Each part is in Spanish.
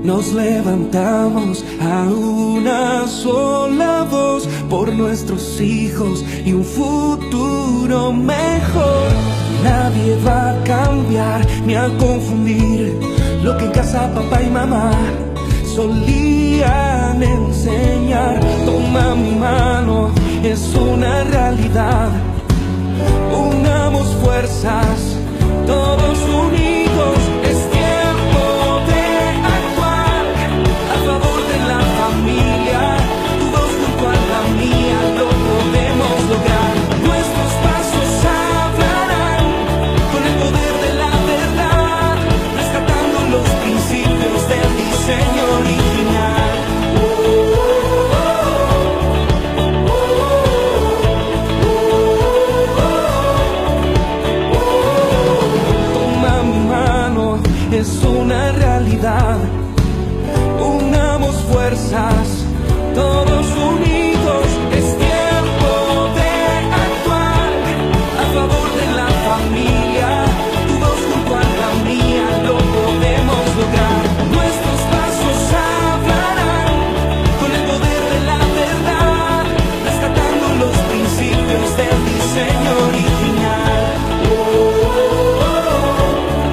Nos levantamos a una sola voz por nuestros hijos y un futuro mejor. Nadie va a cambiar ni a confundir lo que en casa papá y mamá solían enseñar. Toma mi mano, es una realidad. Unamos fuerzas, todos unidos. Es tiempo de actuar a favor de la familia. Tu voz junto a la mía, lo podemos lograr. Nuestros pasos hablarán con el poder de la verdad, rescatando los principios del diseño original. Toma mi mano, es una realidad. Unamos fuerzas, todos unidos. Es tiempo de actuar a favor de la familia. Tu voz junto a la mía, lo podemos lograr. Nuestros pasos hablarán con el poder de la verdad, rescatando los principios del diseño original.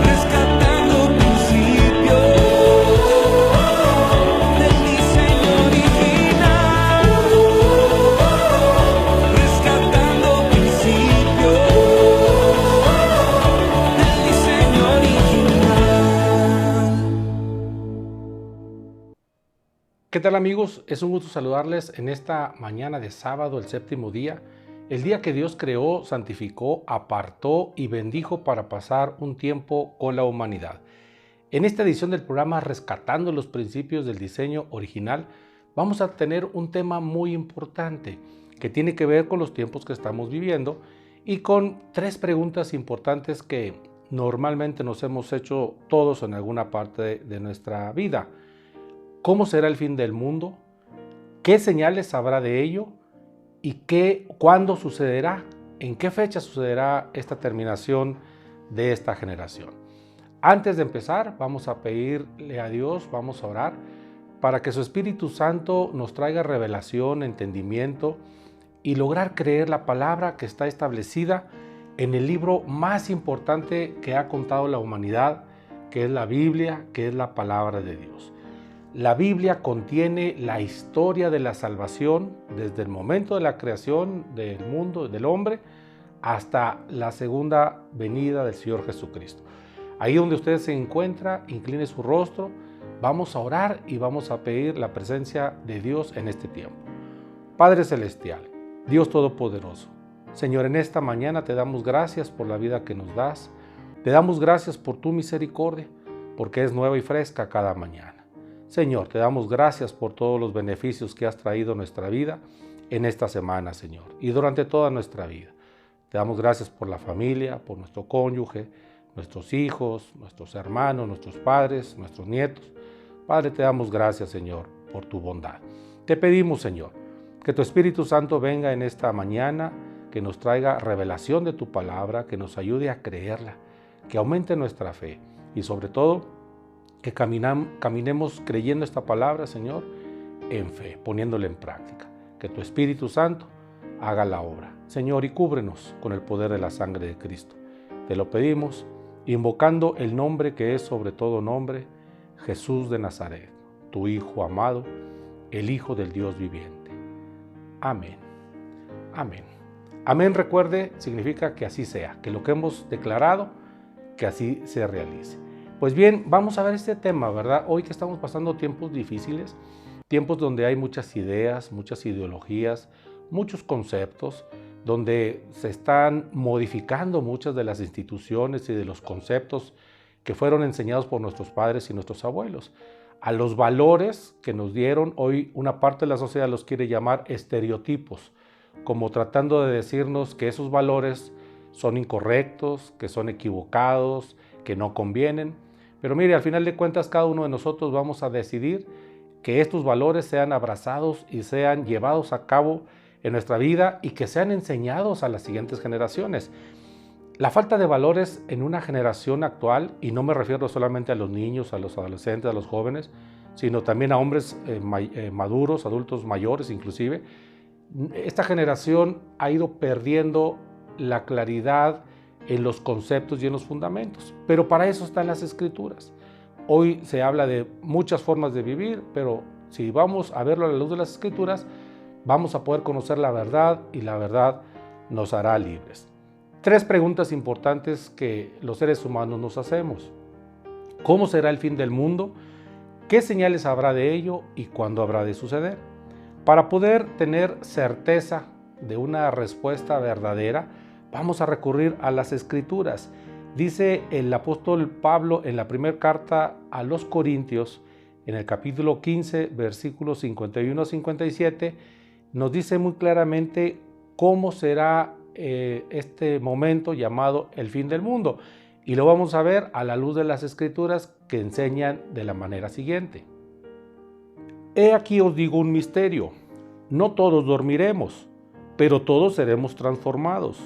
Rescatando principios del diseño original. Rescatando principios del diseño original. ¿Qué tal, amigos? Es un gusto saludarles en esta mañana de sábado, el séptimo día, el día que Dios creó, santificó, apartó y bendijo para pasar un tiempo con la humanidad. En esta edición del programa Rescatando los Principios del Diseño Original, vamos a tener un tema muy importante que tiene que ver con los tiempos que estamos viviendo y con tres preguntas importantes que normalmente nos hemos hecho todos en alguna parte de nuestra vida. ¿Cómo será el fin del mundo? ¿Qué señales habrá de ello? ¿Y cuándo sucederá? ¿En qué fecha sucederá esta terminación de esta generación? Antes de empezar, vamos a pedirle a Dios, vamos a orar, para que su Espíritu Santo nos traiga revelación, entendimiento y lograr creer la palabra que está establecida en el libro más importante que ha contado la humanidad, que es la Biblia, que es la palabra de Dios. La Biblia contiene la historia de la salvación desde el momento de la creación del mundo, del hombre, hasta la segunda venida del Señor Jesucristo. Ahí donde usted se encuentra, incline su rostro, vamos a orar y vamos a pedir la presencia de Dios en este tiempo. Padre Celestial, Dios Todopoderoso, Señor, en esta mañana te damos gracias por la vida que nos das, te damos gracias por tu misericordia, porque es nueva y fresca cada mañana. Señor, te damos gracias por todos los beneficios que has traído a nuestra vida en esta semana, Señor, y durante toda nuestra vida. Te damos gracias por la familia, por nuestro cónyuge, nuestros hijos, nuestros hermanos, nuestros padres, nuestros nietos. Padre, te damos gracias, Señor, por tu bondad. Te pedimos, Señor, que tu Espíritu Santo venga en esta mañana, que nos traiga revelación de tu palabra, que nos ayude a creerla, que aumente nuestra fe y sobre todo que caminemos creyendo esta palabra, Señor, en fe, poniéndola en práctica. Que tu Espíritu Santo haga la obra, Señor, y cúbrenos con el poder de la sangre de Cristo. Te lo pedimos, invocando el nombre que es sobre todo nombre, Jesús de Nazaret, tu Hijo amado, el Hijo del Dios viviente. Amén. Amén. Amén, recuerde, significa que así sea, que lo que hemos declarado, que así se realice. Pues bien, vamos a ver este tema, ¿verdad? Hoy que estamos pasando tiempos difíciles, tiempos donde hay muchas ideas, muchas ideologías, muchos conceptos, donde se están modificando muchas de las instituciones y de los conceptos que fueron enseñados por nuestros padres y nuestros abuelos. A los valores que nos dieron, hoy una parte de la sociedad los quiere llamar estereotipos, como tratando de decirnos que esos valores son incorrectos, que son equivocados, que no convienen. Pero mire, al final de cuentas, cada uno de nosotros vamos a decidir que estos valores sean abrazados y sean llevados a cabo en nuestra vida y que sean enseñados a las siguientes generaciones. La falta de valores en una generación actual, y no me refiero solamente a los niños, a los adolescentes, a los jóvenes, sino también a hombres maduros, adultos mayores inclusive. Esta generación ha ido perdiendo la claridad en los conceptos y en los fundamentos, pero para eso están las Escrituras. Hoy se habla de muchas formas de vivir, pero si vamos a verlo a la luz de las Escrituras, vamos a poder conocer la verdad y la verdad nos hará libres. 3 preguntas importantes que los seres humanos nos hacemos. ¿Cómo será el fin del mundo? ¿Qué señales habrá de ello y cuándo habrá de suceder? Para poder tener certeza de una respuesta verdadera, vamos a recurrir a las Escrituras. Dice el apóstol Pablo en la primera carta a los Corintios, en el capítulo 15, versículos 51 a 57, nos dice muy claramente cómo será este momento llamado el fin del mundo. Y lo vamos a ver a la luz de las Escrituras que enseñan de la manera siguiente. He aquí os digo un misterio. No todos dormiremos, pero todos seremos transformados.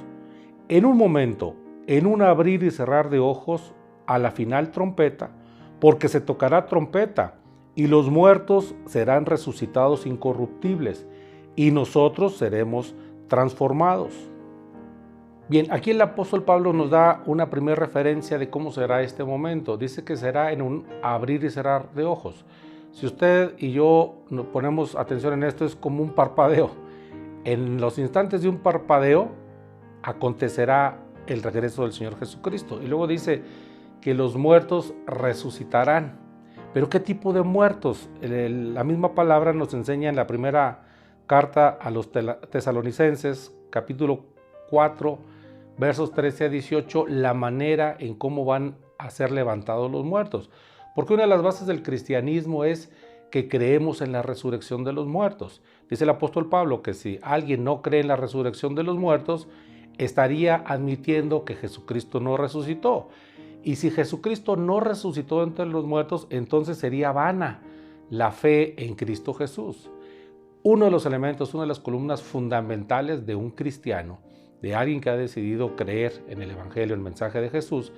En un momento, en un abrir y cerrar de ojos, a la final trompeta, porque se tocará trompeta, y los muertos serán resucitados incorruptibles, y nosotros seremos transformados. Bien, aquí el apóstol Pablo nos da una primera referencia de cómo será este momento. Dice que será en un abrir y cerrar de ojos. Si usted y yo nos ponemos atención en esto, es como un parpadeo. En los instantes de un parpadeo acontecerá el regreso del Señor Jesucristo. Y luego dice que los muertos resucitarán. ¿Pero qué tipo de muertos? La misma palabra nos enseña en la primera carta a los tesalonicenses, capítulo 4, versos 13 a 18, la manera en cómo van a ser levantados los muertos. Porque una de las bases del cristianismo es que creemos en la resurrección de los muertos. Dice el apóstol Pablo que si alguien no cree en la resurrección de los muertos, estaría admitiendo que Jesucristo no resucitó. Y si Jesucristo no resucitó entre los muertos, entonces sería vana la fe en Cristo Jesús. Uno de los elementos, una de las columnas fundamentales de un cristiano, de alguien que ha decidido creer en el Evangelio, el mensaje de Jesús,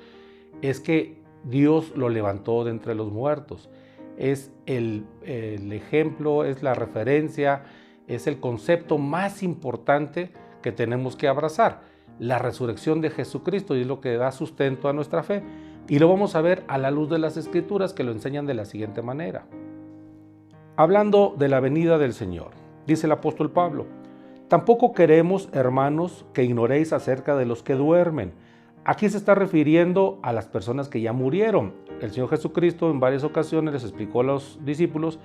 es que Dios lo levantó de entre los muertos. Es el ejemplo, es la referencia, es el concepto más importante que tenemos que abrazar. La resurrección de Jesucristo, y es lo que da sustento a nuestra fe. Y lo vamos a ver a la luz de las Escrituras, que lo enseñan de la siguiente manera. Hablando de la venida del Señor, dice el apóstol Pablo: tampoco queremos, hermanos, que ignoréis acerca de los que duermen. Aquí se está refiriendo a las personas que ya murieron. El Señor Jesucristo en varias ocasiones les explicó a los discípulos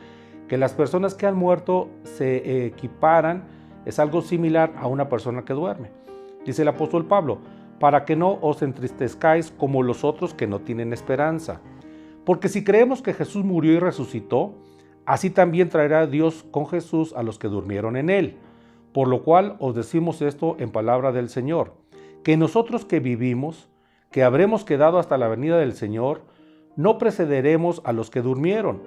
que las personas que han muerto se equiparan, es algo similar a una persona que duerme. Dice el apóstol Pablo: para que no os entristezcáis como los otros que no tienen esperanza. Porque si creemos que Jesús murió y resucitó, así también traerá Dios con Jesús a los que durmieron en él. Por lo cual os decimos esto en palabra del Señor, que nosotros que vivimos, que habremos quedado hasta la venida del Señor, no precederemos a los que durmieron,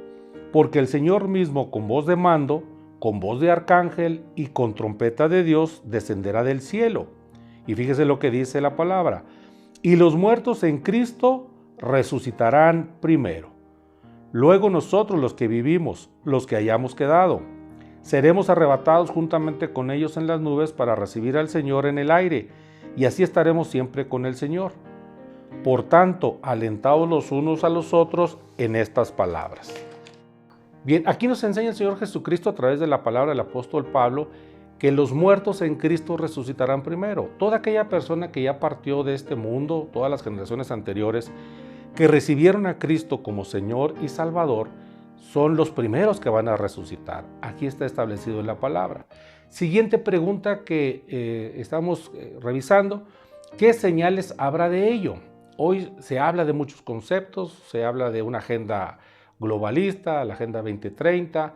porque el Señor mismo con voz de mando, con voz de arcángel y con trompeta de Dios descenderá del cielo. Y fíjese lo que dice la palabra: y los muertos en Cristo resucitarán primero. Luego nosotros los que vivimos, los que hayamos quedado, seremos arrebatados juntamente con ellos en las nubes para recibir al Señor en el aire, y así estaremos siempre con el Señor. Por tanto, alentaos los unos a los otros en estas palabras. Bien, aquí nos enseña el Señor Jesucristo a través de la palabra del apóstol Pablo que los muertos en Cristo resucitarán primero. Toda aquella persona que ya partió de este mundo, todas las generaciones anteriores, que recibieron a Cristo como Señor y Salvador, son los primeros que van a resucitar. Aquí está establecido en la palabra. Siguiente pregunta que estamos revisando: ¿qué señales habrá de ello? Hoy se habla de muchos conceptos, se habla de una agenda globalista, la Agenda 2030,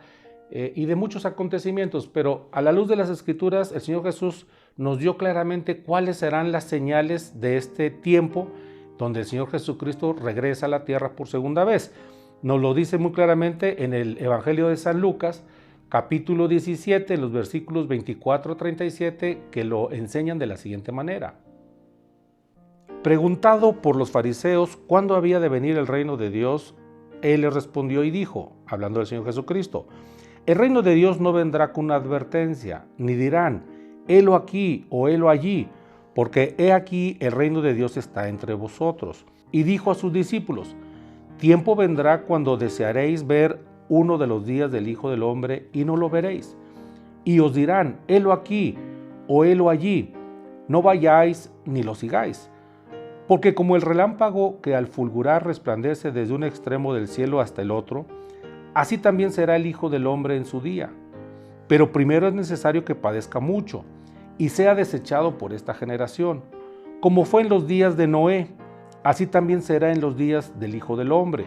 y de muchos acontecimientos, pero a la luz de las Escrituras, el Señor Jesús nos dio claramente cuáles serán las señales de este tiempo donde el Señor Jesucristo regresa a la tierra por segunda vez. Nos lo dice muy claramente en el Evangelio de San Lucas, capítulo 17, los versículos 24 a 37, que lo enseñan de la siguiente manera. Preguntado por los fariseos cuándo había de venir el reino de Dios, Él le respondió y dijo, hablando del Señor Jesucristo, el reino de Dios no vendrá con una advertencia, ni dirán, helo aquí o helo allí, porque he aquí el reino de Dios está entre vosotros. Y dijo a sus discípulos, tiempo vendrá cuando desearéis ver uno de los días del Hijo del Hombre y no lo veréis. Y os dirán, helo aquí o helo allí, no vayáis ni lo sigáis. Porque como el relámpago que al fulgurar resplandece desde un extremo del cielo hasta el otro, así también será el Hijo del Hombre en su día. Pero primero es necesario que padezca mucho y sea desechado por esta generación. Como fue en los días de Noé, así también será en los días del Hijo del Hombre.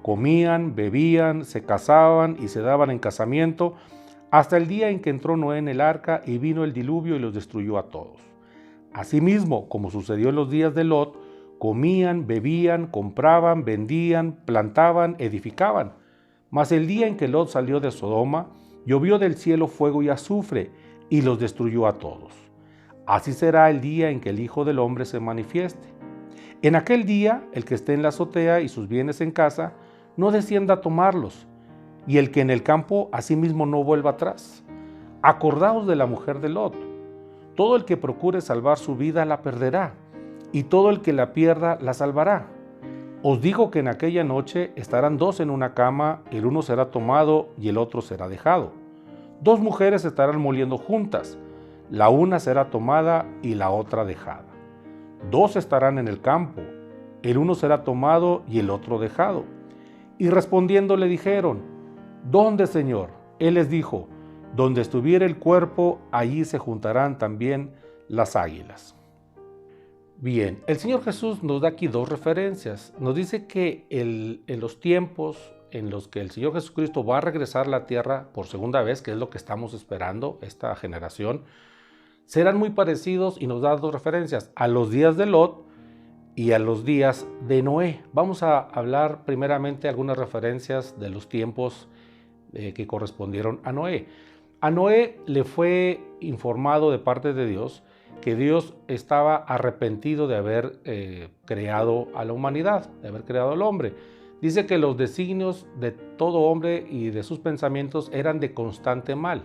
Comían, bebían, se casaban y se daban en casamiento, hasta el día en que entró Noé en el arca y vino el diluvio y los destruyó a todos. Asimismo, como sucedió en los días de Lot, comían, bebían, compraban, vendían, plantaban, edificaban. Mas el día en que Lot salió de Sodoma, llovió del cielo fuego y azufre, y los destruyó a todos. Así será el día en que el Hijo del Hombre se manifieste. En aquel día, el que esté en la azotea y sus bienes en casa, no descienda a tomarlos, y el que en el campo asimismo no vuelva atrás. Acordaos de la mujer de Lot. Todo el que procure salvar su vida la perderá, y todo el que la pierda la salvará. Os digo que en aquella noche estarán dos en una cama, el uno será tomado y el otro será dejado. Dos mujeres estarán moliendo juntas, la una será tomada y la otra dejada. Dos estarán en el campo, el uno será tomado y el otro dejado. Y respondiendo le dijeron, ¿dónde, Señor? Él les dijo, donde estuviera el cuerpo, allí se juntarán también las águilas. Bien, el Señor Jesús nos da aquí dos referencias. Nos dice que en los tiempos en los que el Señor Jesucristo va a regresar a la tierra por segunda vez, que es lo que estamos esperando, esta generación, serán muy parecidos y nos da dos referencias, a los días de Lot y a los días de Noé. Vamos a hablar primeramente algunas referencias de los tiempos que correspondieron a Noé. A Noé le fue informado de parte de Dios que Dios estaba arrepentido de haber creado a la humanidad, de haber creado al hombre. Dice que los designios de todo hombre y de sus pensamientos eran de constante mal.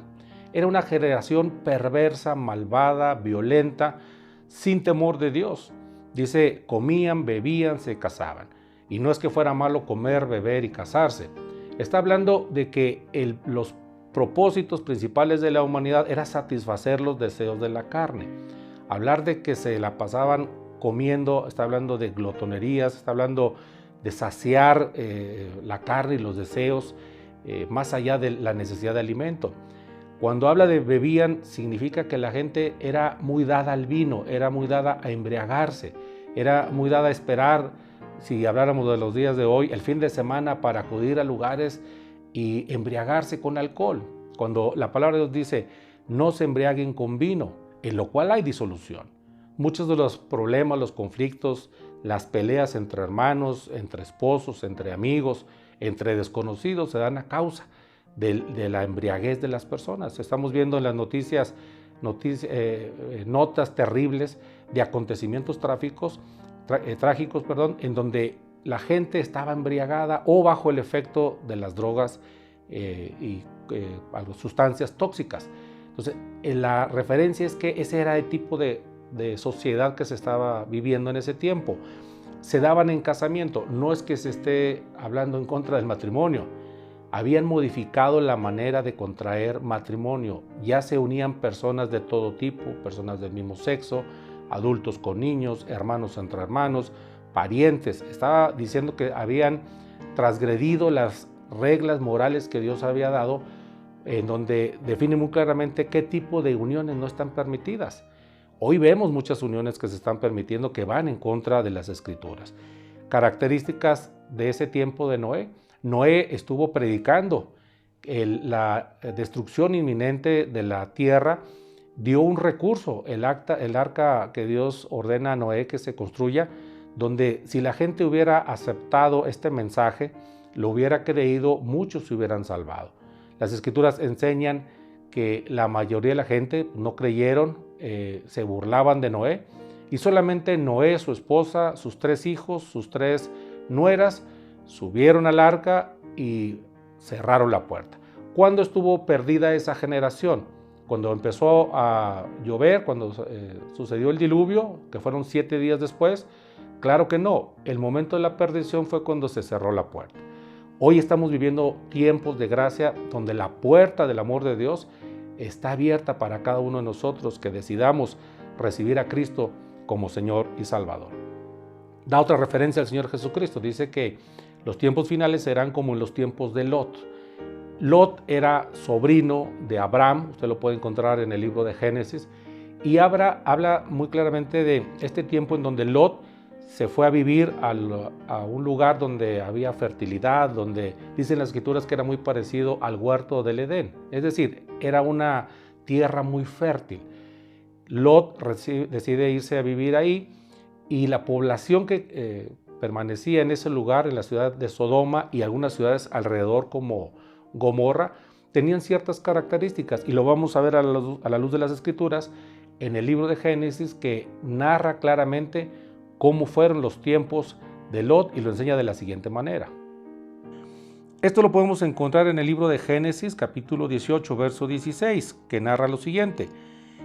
Era una generación perversa, malvada, violenta, sin temor de Dios. Dice, comían, bebían, se casaban. Y no es que fuera malo comer, beber y casarse. Está hablando de que los propósitos principales de la humanidad era satisfacer los deseos de la carne. Hablar de que se la pasaban comiendo, está hablando de glotonerías, está hablando de saciar la carne y los deseos más allá de la necesidad de alimento. Cuando habla de bebían, significa que la gente era muy dada al vino, era muy dada a embriagarse, era muy dada a esperar, si habláramos de los días de hoy, el fin de semana para acudir a lugares y embriagarse con alcohol. Cuando la palabra de Dios dice, no se embriaguen con vino, en lo cual hay disolución. Muchos de los problemas, los conflictos, las peleas entre hermanos, entre esposos, entre amigos, entre desconocidos se dan a causa de la embriaguez de las personas. Estamos viendo en las noticias notas terribles de acontecimientos trágicos, en donde la gente estaba embriagada o bajo el efecto de las drogas y sustancias tóxicas. Entonces, la referencia es que ese era el tipo de sociedad que se estaba viviendo en ese tiempo. Se daban en casamiento, no es que se esté hablando en contra del matrimonio. Habían modificado la manera de contraer matrimonio. Ya se unían personas de todo tipo, personas del mismo sexo, adultos con niños, hermanos entre hermanos, parientes. Estaba diciendo que habían transgredido las reglas morales que Dios había dado, en donde define muy claramente qué tipo de uniones no están permitidas. Hoy vemos muchas uniones que se están permitiendo que van en contra de las Escrituras. Características de ese tiempo de Noé. Noé estuvo predicando la destrucción inminente de la tierra, dio un recurso, el arca que Dios ordena a Noé que se construya, donde si la gente hubiera aceptado este mensaje, lo hubiera creído, muchos se hubieran salvado. Las Escrituras enseñan que la mayoría de la gente no creyeron, se burlaban de Noé, y solamente Noé, su esposa, sus 3 hijos, sus 3 nueras, subieron al arca y cerraron la puerta. ¿Cuándo estuvo perdida esa generación? Cuando empezó a llover, cuando sucedió el diluvio, que fueron 7 días después. Claro que no, el momento de la perdición fue cuando se cerró la puerta. Hoy estamos viviendo tiempos de gracia donde la puerta del amor de Dios está abierta para cada uno de nosotros que decidamos recibir a Cristo como Señor y Salvador. Da otra referencia al Señor Jesucristo, dice que los tiempos finales serán como en los tiempos de Lot. Lot era sobrino de Abraham, usted lo puede encontrar en el libro de Génesis, y habla muy claramente de este tiempo en donde Lot se fue a vivir a un lugar donde había fertilidad, donde dicen las escrituras que era muy parecido al huerto del Edén, es decir, era una tierra muy fértil. Lot decide irse a vivir ahí y la población que permanecía en ese lugar, en la ciudad de Sodoma y algunas ciudades alrededor como Gomorra, tenían ciertas características y lo vamos a ver a la luz de las escrituras en el libro de Génesis, que narra claramente cómo fueron los tiempos de Lot y lo enseña de la siguiente manera. Esto lo podemos encontrar en el libro de Génesis capítulo 18 verso 16, que narra lo siguiente: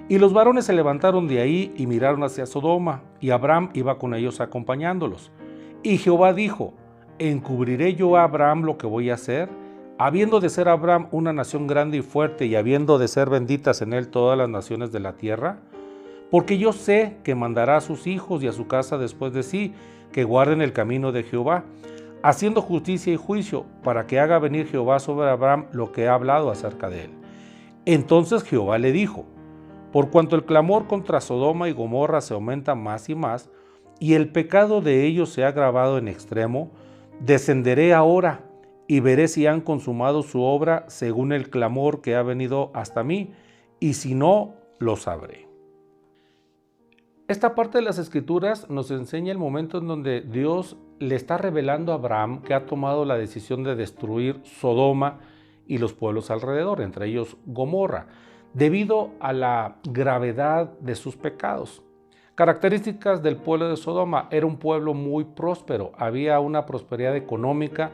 y los varones se levantaron de ahí y miraron hacia Sodoma, y Abraham iba con ellos acompañándolos. Y Jehová dijo: ¿encubriré yo a Abraham lo que voy a hacer? Habiendo de ser Abraham una nación grande y fuerte, y habiendo de ser benditas en él todas las naciones de la tierra. Porque yo sé que mandará a sus hijos y a su casa después de sí, que guarden el camino de Jehová, haciendo justicia y juicio, para que haga venir Jehová sobre Abraham lo que ha hablado acerca de él. Entonces Jehová le dijo: por cuanto el clamor contra Sodoma y Gomorra se aumenta más y más, y el pecado de ellos se ha agravado en extremo, descenderé ahora y veré si han consumado su obra según el clamor que ha venido hasta mí, y si no, lo sabré. Esta parte de las Escrituras nos enseña el momento en donde Dios le está revelando a Abraham que ha tomado la decisión de destruir Sodoma y los pueblos alrededor, entre ellos Gomorra, debido a la gravedad de sus pecados. Características del pueblo de Sodoma: era un pueblo muy próspero, había una prosperidad económica,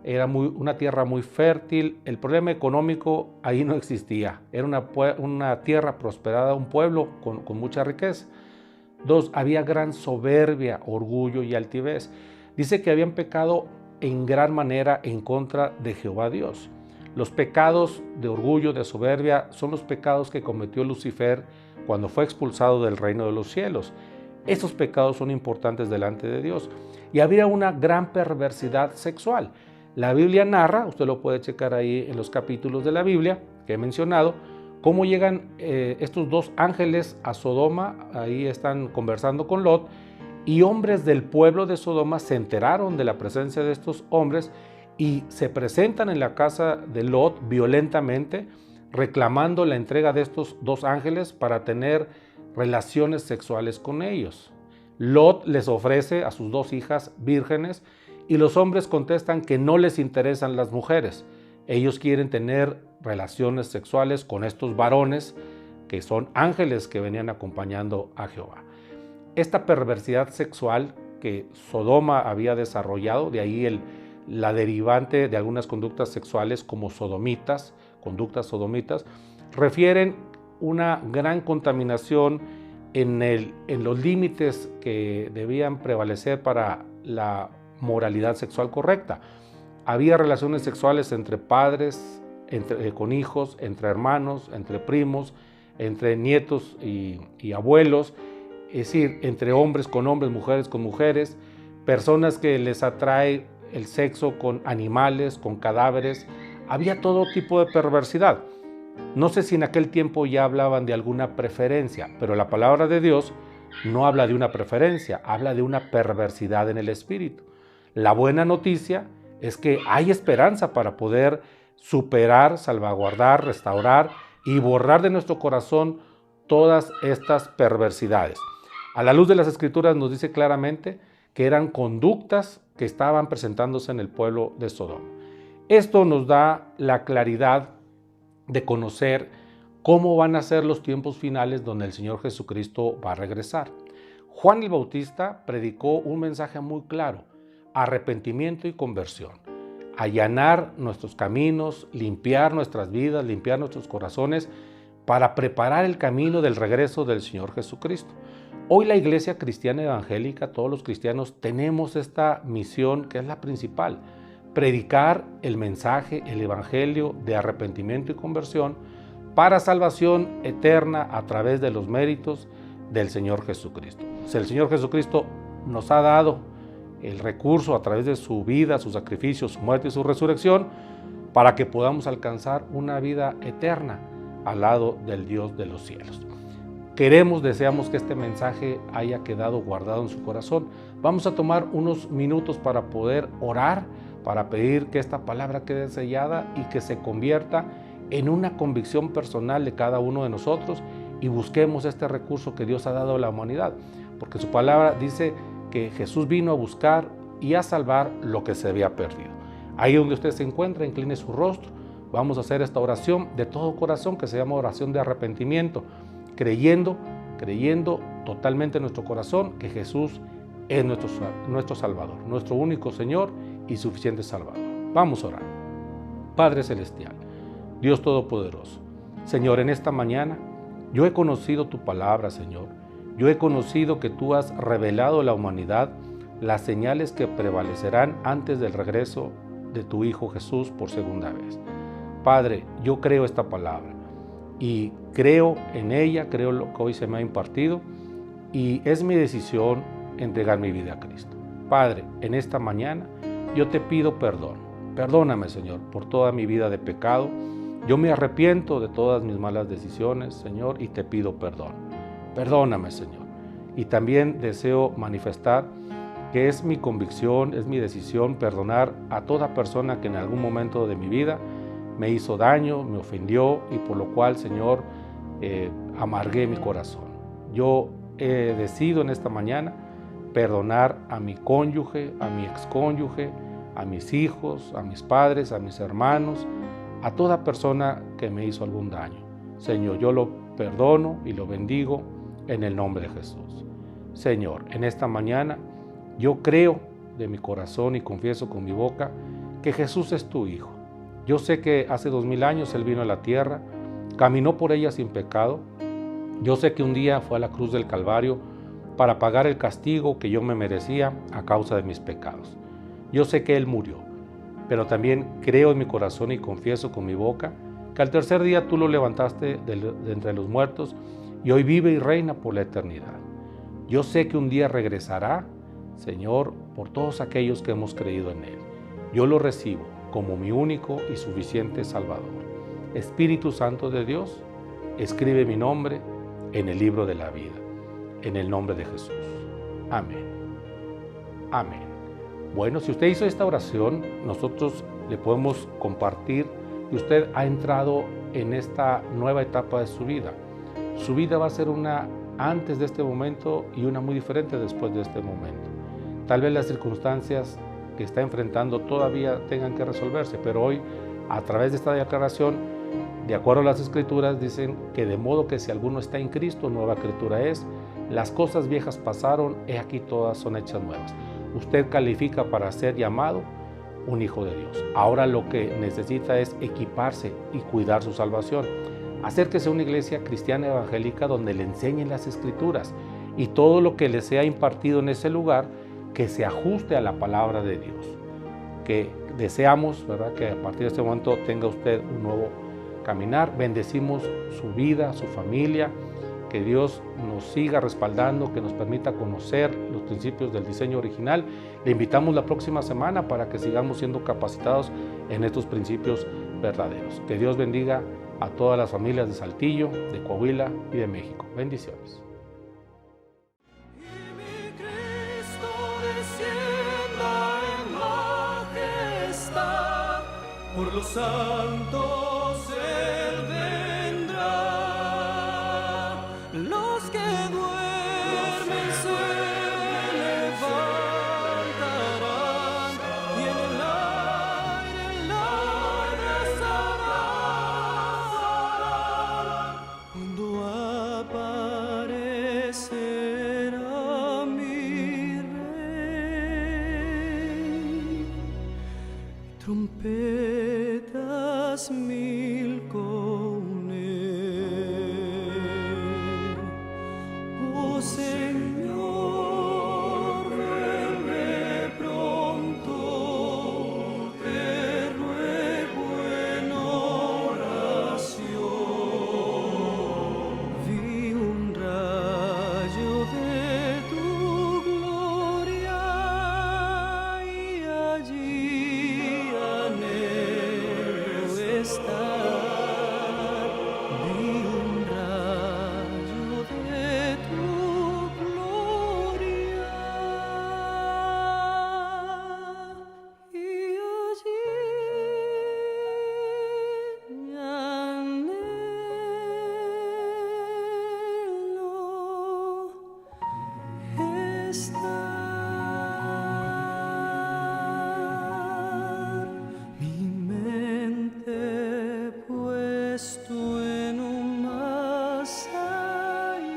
era una tierra muy fértil. El problema económico ahí no existía, era una tierra prosperada, un pueblo con mucha riqueza. 2, había gran soberbia, orgullo y altivez. Dice que habían pecado en gran manera en contra de Jehová Dios. Los pecados de orgullo, de soberbia, son los pecados que cometió Lucifer cuando fue expulsado del reino de los cielos. Estos pecados son importantes delante de Dios. Y había una gran perversidad sexual. La Biblia narra, usted lo puede checar ahí en los capítulos de la Biblia que he mencionado, cómo llegan estos 2 ángeles a Sodoma. Ahí están conversando con Lot, y hombres del pueblo de Sodoma se enteraron de la presencia de estos hombres y se presentan en la casa de Lot violentamente, reclamando la entrega de estos 2 ángeles para tener relaciones sexuales con ellos. Lot les ofrece a sus 2 hijas vírgenes y los hombres contestan que no les interesan las mujeres. Ellos quieren tener relaciones sexuales con estos varones que son ángeles que venían acompañando a Jehová. Esta perversidad sexual que Sodoma había desarrollado, de ahí la derivante de algunas conductas sexuales como sodomitas, conductas sodomitas, refieren una gran contaminación en los límites que debían prevalecer para la moralidad sexual correcta. Había relaciones sexuales entre padres, con hijos, entre hermanos, entre primos, entre nietos y abuelos, es decir, entre hombres con hombres, mujeres con mujeres, personas que les atrae el sexo con animales, con cadáveres. Había todo tipo de perversidad. No sé si en aquel tiempo ya hablaban de alguna preferencia, pero la palabra de Dios no habla de una preferencia, habla de una perversidad en el espíritu. La buena noticia es que hay esperanza para poder superar, salvaguardar, restaurar y borrar de nuestro corazón todas estas perversidades. A la luz de las Escrituras nos dice claramente que eran conductas que estaban presentándose en el pueblo de Sodoma. Esto nos da la claridad de conocer cómo van a ser los tiempos finales donde el Señor Jesucristo va a regresar. Juan el Bautista predicó un mensaje muy claro. arrepentimiento y conversión, allanar nuestros caminos, limpiar nuestras vidas, limpiar nuestros corazones para preparar el camino del regreso del Señor Jesucristo. Hoy la Iglesia Cristiana Evangélica, todos los cristianos, tenemos esta misión que es la principal: predicar el mensaje, el evangelio de arrepentimiento y conversión para salvación eterna a través de los méritos del Señor Jesucristo. El Señor Jesucristo nos ha dado el recurso a través de su vida, su sacrificio, su muerte y su resurrección para que podamos alcanzar una vida eterna al lado del Dios de los cielos. Deseamos que este mensaje haya quedado guardado en su corazón. Vamos a tomar unos minutos para poder orar, para pedir que esta palabra quede sellada y que se convierta en una convicción personal de cada uno de nosotros, y busquemos este recurso que Dios ha dado a la humanidad, porque su palabra dice que Jesús vino a buscar y a salvar lo que se había perdido. Ahí donde usted se encuentra, incline su rostro. Vamos a hacer esta oración de todo corazón que se llama oración de arrepentimiento, creyendo totalmente en nuestro corazón que Jesús es nuestro Salvador, nuestro único Señor y suficiente Salvador. Vamos a orar. Padre Celestial, Dios Todopoderoso, Señor, en esta mañana yo he conocido tu palabra, Señor. Yo he conocido que tú has revelado a la humanidad las señales que prevalecerán antes del regreso de tu Hijo Jesús por segunda vez. Padre, yo creo esta palabra y creo en ella, creo lo que hoy se me ha impartido, y es mi decisión entregar mi vida a Cristo. Padre, en esta mañana yo te pido perdón. Perdóname, Señor, por toda mi vida de pecado. Yo me arrepiento de todas mis malas decisiones, Señor, y te pido perdón. Perdóname, Señor. Y también deseo manifestar que es mi convicción, es mi decisión perdonar a toda persona que en algún momento de mi vida me hizo daño, me ofendió y por lo cual, Señor, amargué mi corazón. Yo decido en esta mañana perdonar a mi cónyuge, a mi excónyuge, a mis hijos, a mis padres, a mis hermanos, a toda persona que me hizo algún daño. Señor, yo lo perdono y lo bendigo en el nombre de Jesús. Señor, en esta mañana yo creo de mi corazón y confieso con mi boca que Jesús es tu Hijo. Yo sé que hace 2000 años Él vino a la tierra, caminó por ella sin pecado. Yo sé que un día fue a la cruz del Calvario para pagar el castigo que yo me merecía a causa de mis pecados. Yo sé que Él murió, pero también creo en mi corazón y confieso con mi boca que al tercer día tú lo levantaste de entre los muertos y hoy vive y reina por la eternidad. Yo sé que un día regresará, Señor, por todos aquellos que hemos creído en Él. Yo lo recibo como mi único y suficiente Salvador. Espíritu Santo de Dios, escribe mi nombre en el libro de la vida, en el nombre de Jesús. Amén. Amén. Bueno, si usted hizo esta oración, nosotros le podemos compartir que usted ha entrado en esta nueva etapa de su vida. Su vida va a ser una antes de este momento y una muy diferente después de este momento. Tal vez las circunstancias que está enfrentando todavía tengan que resolverse, pero hoy, a través de esta declaración, de acuerdo a las Escrituras, dicen que de modo que si alguno está en Cristo, nueva criatura es, las cosas viejas pasaron, he aquí todas son hechas nuevas. Usted califica para ser llamado un hijo de Dios. Ahora lo que necesita es equiparse y cuidar su salvación. Acérquese a una iglesia cristiana evangélica donde le enseñen las Escrituras y todo lo que le sea impartido en ese lugar que se ajuste a la palabra de Dios. Que deseamos, ¿verdad?, que a partir de este momento tenga usted un nuevo caminar. Bendecimos su vida, su familia, que Dios nos siga respaldando, que nos permita conocer los principios del diseño original. Le invitamos la próxima semana para que sigamos siendo capacitados en estos principios verdaderos. Que Dios bendiga a todas las familias de Saltillo, de Coahuila y de México. Bendiciones. Por los santos Él vendrá, los que duermen se levantarán y en el aire abrazarán cuando aparecerá mi Rey. trompetas mil con él. Oh Señor, venme pronto, te ruego en oración. Vi un rayo de tu gloria y allí estar. Vi un rayo de tu gloria y allí anhelo estar. Mi mente puesto en un más allá,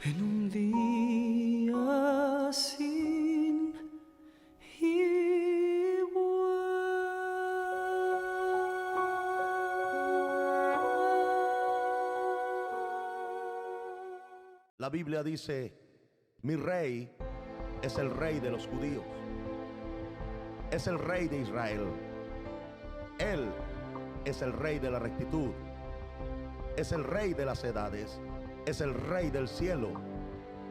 en un día sin igual. La Biblia dice: mi rey es el rey de los judíos, es el rey de Israel. Él es el rey de la rectitud, es el rey de las edades, es el rey del cielo.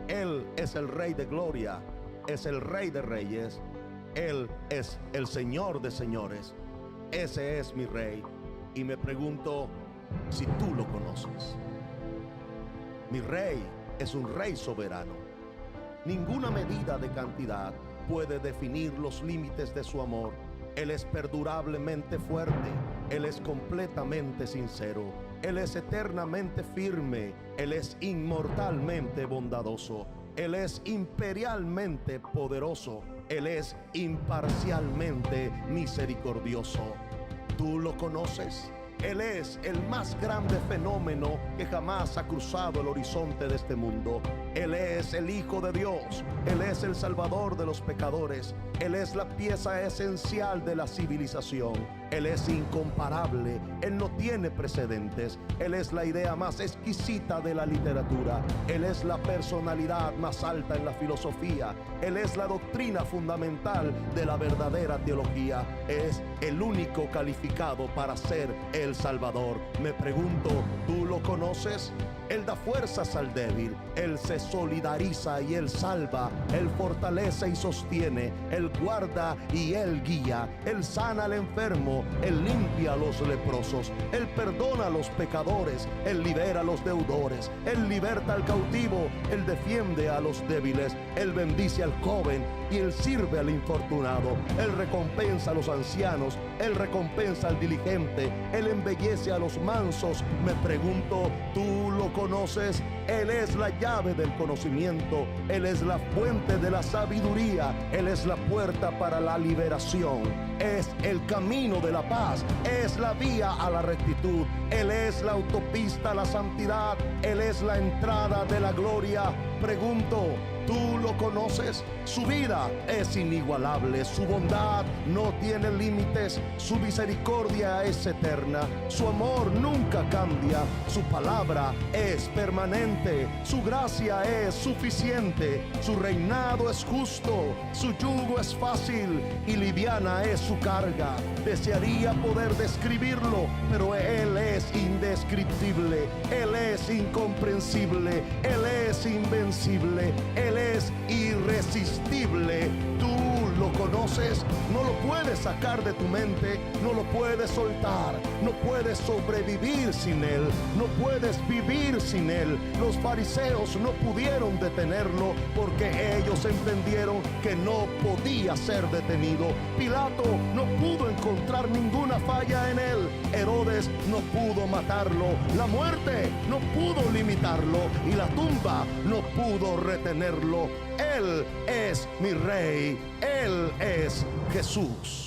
Él es el rey de gloria, es el rey de reyes. Él es el Señor de señores. Ese es mi rey. Y me pregunto si tú lo conoces. Mi rey es un rey soberano. Ninguna medida de cantidad puede definir los límites de su amor. Él es perdurablemente fuerte, Él es completamente sincero, Él es eternamente firme, Él es inmortalmente bondadoso, Él es imperialmente poderoso, Él es imparcialmente misericordioso. ¿Tú lo conoces? Él es el más grande fenómeno que jamás ha cruzado el horizonte de este mundo. Él es el Hijo de Dios. Él es el Salvador de los pecadores. Él es la pieza esencial de la civilización. Él es incomparable. Él no tiene precedentes. Él es la idea más exquisita de la literatura. Él es la personalidad más alta en la filosofía. Él es la doctrina fundamental de la verdadera teología. Es el único calificado para ser el Salvador. Me pregunto, ¿tú lo conoces? Él da fuerzas al débil, Él se solidariza y Él salva, Él fortalece y sostiene, Él guarda y Él guía, Él sana al enfermo, Él limpia a los leprosos, Él perdona a los pecadores, Él libera a los deudores, Él liberta al cautivo, Él defiende a los débiles, Él bendice al joven y Él sirve al infortunado, Él recompensa a los ancianos, Él recompensa al diligente, Él embellece a los mansos. Me pregunto, ¿tú lo conoces? Él es la llave del conocimiento, Él es la fuente de la sabiduría, Él es la puerta para la liberación, es el camino de la paz, es la vía a la rectitud, Él es la autopista a la santidad, Él es la entrada de la gloria. Pregunto, ¿tú lo conoces? Su vida es inigualable, su bondad no tiene límites, su misericordia es eterna, su amor nunca cambia, su palabra es permanente, su gracia es suficiente, su reinado es justo, su yugo es fácil y liviana es su carga. Desearía poder describirlo, pero Él es indescriptible, Él es incomprensible, Él es invencible, Él es irresistible. ¿Tú lo conoces? No lo puedes sacar de tu mente, no lo puedes soltar, no puedes sobrevivir sin Él, no puedes vivir sin Él. Los fariseos no pudieron detenerlo porque ellos entendieron que no podía ser detenido. Pilato no pudo encontrar ninguna falla en Él. Herodes no pudo matarlo. La muerte no pudo limitarlo y la tumba no pudo retenerlo. Él es mi Rey, Él es Jesús.